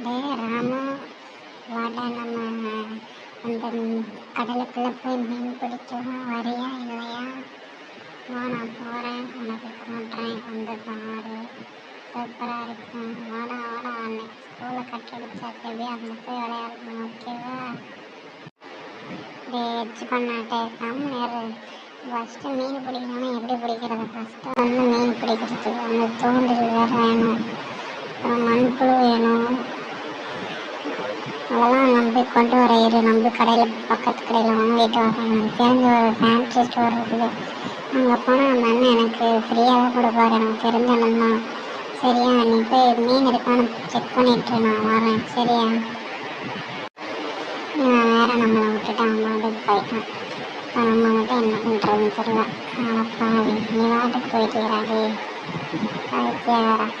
டேய் ராமு, வாடா நம்ம அந்த கடலுக்குள்ளே போய் மீன் பிடிக்கலாம், வரியா இல்லையா? வா, நான் போகிறேன், உனக்கு காட்டுறேன், வந்து பாரு, சூப்பராக இருக்கும். வாடா வாடா, அன்னைக்கு ஸ்கூலை கட்டடிச்சாச்சு, அப்படியே அங்கே போய் விளையாடணும், ஓகேவா? டேய் எச்சு பண்ணாட்டே, கம்முனு ஃபஸ்ட்டு மீன் பிடிக்கணும்னா எப்படி பிடிக்கிறது? ஃபஸ்ட்டு வந்து மீன் பிடிக்கிறதுக்கு அந்த தூண்டில் வேறு வேணும், அப்புறம் மண்புழு வேணும். அதெல்லாம் நம்பி கொண்டு வர நம்பி கடையில் பக்கத்து கடையில் வாங்கிட்டு வரேன். எனக்கு தெரிஞ்ச ஒரு ஃபேன்சி ஸ்டோர் இருக்குது, அங்கே போனால் அந்த அண்ணன் எனக்கு ஃப்ரீயாக தான் கொடுப்பாரு, எனக்கு தெரிஞ்ச அண்ணன் தான். சரியா, நீ போய் மீன் இருக்கான்னு செக் பண்ணிட்டு நான் வரேன், சரியா? நான் வேறு நம்மளை விட்டுட்டு அவன் வாட்டுக்கு போயிட்டான். நம்ம மட்டும் என்ன பண்ணுறதுன்னு தெரியல. பாவி, நீ வாட்டுக்கு போயிட்டீராடி, பைத்தியம் வேற.